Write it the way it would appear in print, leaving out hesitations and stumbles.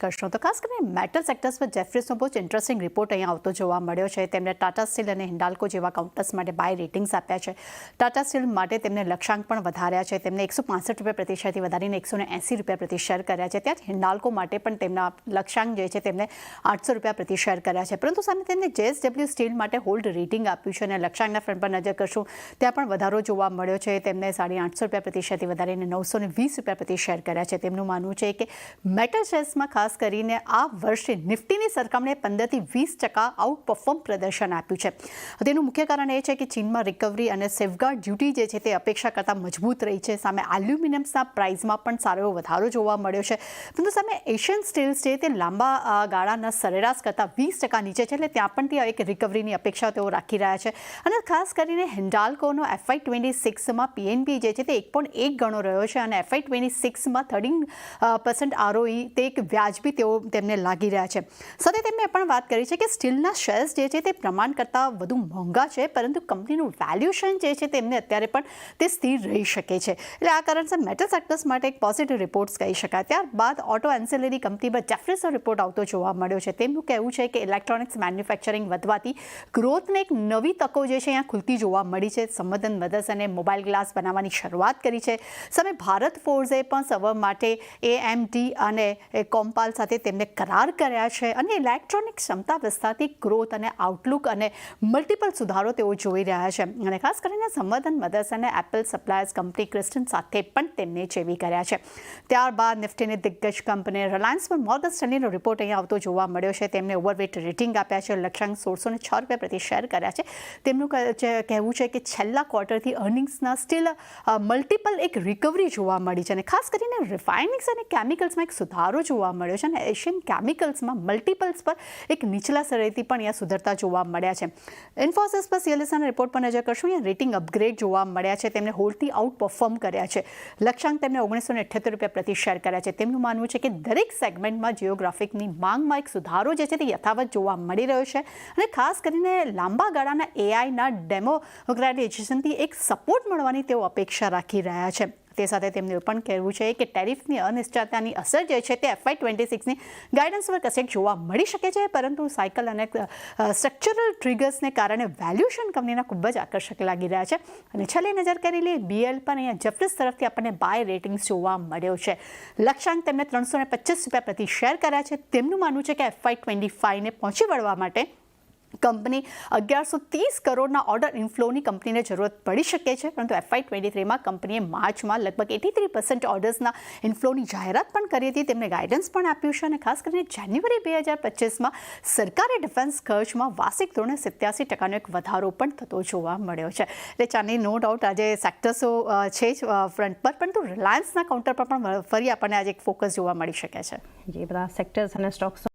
કરશો તો ખાસ કરીને મેટલ સેક્ટર્સ પર જેફરીસનો બહુ જ ઇન્ટરેસ્ટિંગ રિપોર્ટ અહીંયા આવતો જોવા મળ્યો છે. તેમણે ટાટા સ્ટીલ અને હિન્ડાલ્કો જેવા કાઉન્ટર્સ માટે બાય રેટિંગ્સ આપ્યા છે. ટાટા સ્ટીલ માટે તેમને લક્ષ્યાંક પણ વધાર્યા છે. તેમને ₹165 પ્રતિ શેરથી વધારીને ₹180 પ્રતિ શેર કર્યા છે. ત્યાં હિન્ડાલ્કો માટે પણ તેમના લક્ષ્યાંક જે છે તેમને ₹800 પ્રતિ શેર કર્યા છે. પરંતુ સામે તેમને JSW સ્ટીલ માટે હોલ્ડ રેટિંગ આપ્યું છે અને લક્ષ્યાંકના ફ્રન્ટ પર નજર કરશું ત્યાં પણ વધારો જોવા મળ્યો છે. તેમને ₹850 પ્રતિ શેરથી વધારીને ₹920 પ્રતિ શેર કર્યા છે. તેમનું માનવું છે કે મેટલ શેર્સમાં ખાસ કરીને આ વર્ષે નિફ્ટીની સરખામણીએ 15 થી 20% આઉટ પરફોર્મ પ્રદર્શન આપ્યું છે. તેનું મુખ્ય કારણ એ છે કે ચીનમાં રિકવરી અને સેફગાર્ડ ડ્યુટી જે છે તે અપેક્ષા કરતાં મજબૂત રહી છે. સામે એલ્યુમિનિયમના પ્રાઇસમાં પણ સારો એવો વધારો જોવા મળ્યો છે. પરંતુ સામે એશિયન સ્ટીલ્સ છે તે લાંબા ગાળાના સરેરાશ કરતાં 20% નીચે છે. એટલે ત્યાં પણ ત્યાં એક રિકવરીની અપેક્ષા તેઓ રાખી રહ્યા છે. અને ખાસ કરીને હિન્ડાલ્કોનો FY26માં PNB જે છે તે 1.1 ગણો રહ્યો છે અને FY26માં 13% ROE તે એક વ્યાજબી તેમને લાગી રહ્યા છે. સાથે તેમણે એ પણ વાત કરી છે કે સ્ટીલના શેર્સ જે છે તે પ્રમાણ કરતાં વધુ મોંઘા છે, પરંતુ કંપનીનું વેલ્યુએશન જે છે તેમને અત્યારે પણ તે સ્થિર રહી શકે છે. એટલે આ કારણસર મેટલ સેક્ટર્સ માટે એક પોઝિટિવ રિપોર્ટ્સ કહી શકાય. ત્યારબાદ ઓટો એન્સિલરી કંપની પર જેફરીસનો રિપોર્ટ આવતો જોવા મળ્યો છે. તેમનું કહેવું છે કે ઇલેક્ટ્રોનિક્સ મેન્યુફેક્ચરિંગ વધવાથી ગ્રોથને એક નવી તકો જે છે અહીંયા ખુલતી જોવા મળી છે. સંવર્ધન મદર્સ અને મોબાઈલ ગ્લાસ બનાવવાની શરૂઆત કરી છે. સામે ભારત ફોર્સે પણ સર્વર માટે AMD અને કોમ્પાલ સાથે તેમને કરાર કર્યા છે અને ઇલેક્ટ્રોનિક ક્ષમતા વિસ્તારથી ગ્રોથ અને આઉટલુક અને મલ્ટિપલ સુધારો તેઓ જોઈ રહ્યા છે. અને ખાસ કરીને સંવર્ધન મદર્સ અને એપલ સપ્લાયર્સ કંપની ક્રિસ્ટન સાથે પણ તેમને ચેવી કર્યા છે. ત્યારબાદ નિફ્ટીની દિગ્ગજ કંપની રિલાયન્સ પર મોર્ગન સ્ટેનલીનો રિપોર્ટ અહીંયા આવતો જોવા મળ્યો છે. તેમને ઓવરવેટ રેટિંગ આપ્યા છે. લક્ષ્યાંક ₹1606 પ્રતિ શેર કર્યા છે. તેમનું કહેવું છે કે છેલ્લા ક્વાર્ટરથી અર્નિંગ્સના સ્ટીલ મલ્ટિપલ એક રિકવરી જોવા મળી છે અને ખાસ કરીને રિફાઇનિંગ્સ અને કેમિકલ્સમાં એક સુધારો જોવા મળ્યો છે અને એશિયન કેમિકલ્સમાં મલ્ટિપલ્સ પર એક નીચલા સ્તરેથી પણ અહીંયા સુધરતા જોવા મળ્યા છે. ઇન્ફોસિસ પર CLSAના રિપોર્ટ પર નજર કરશું. અહીંયા રેટિંગ અપગ્રેડ જોવા મળ્યા છે. તેમને હોલ્ડથી આઉટ પરફોર્મ કર્યા છે. લક્ષ્યાંક તેમને ₹1978 પ્રતિ શેર કર્યા છે. તેમનું માનવું છે કે દરેક સેગમેન્ટમાં જીઓગ્રાફિકની માંગમાં એક સુધારો જે છે તે યથાવત જોવા મળી રહ્યો છે અને ખાસ કરીને લાંબા ગાળાના AIના ડેમોક્રેટાઇઝેશનથી એક સપોર્ટ મળવાની તેઓ અપેક્ષા રાખી રહ્યા છે. તે સાથે તેમનું પણ કહેવું છે કે ટેરિફની અનિશ્ચિતતાની અસર જે છે તે FY26ની ગાઈડન્સ પર કશેક જોવા મળી શકે છે, પરંતુ સાયકલ અને સ્ટ્રક્ચરલ ટ્રિગર્સને કારણે વેલ્યુએશન કંપનીના ખૂબ જ આકર્ષક લાગી રહ્યા છે. અને છેલ્લે નજર કરી લઈએ BL પર અહીંયા જેફરીસ તરફથી આપણને બાય રેટિંગ્સ જોવા મળ્યો છે. લક્ષ્યાંક તેમને ₹325 પ્રતિ શેર કર્યા છે. તેમનું માનવું છે કે FY25ને પહોંચી વળવા માટે કંપની 1130 કરોડના ઓર્ડર ઇન્ફ્લોની કંપનીને જરૂરત પડી શકે છે. પરંતુ FY23માં કંપનીએ માર્ચમાં લગભગ 83% ઓર્ડર્સના ઇન્ફ્લોની જાહેરાત પણ કરી હતી. તેમને ગાઈડન્સ પણ આપ્યું છે અને ખાસ કરીને જાન્યુઆરી 2025માં સરકારે ડિફેન્સ ખર્ચમાં વાર્ષિક ધોરણે 87% એક વધારો પણ થતો જોવા મળ્યો છે. એટલે ચાની નો ડાઉટ આજે સેક્ટર્સો છે જ ફ્રન્ટ પર, પરંતુ રિલાયન્સના કાઉન્ટર પર પણ ફરી આપણને આજે એક ફોકસ જોવા મળી શકે છે. જે બધા સેક્ટર્સ અને સ્ટોક્સ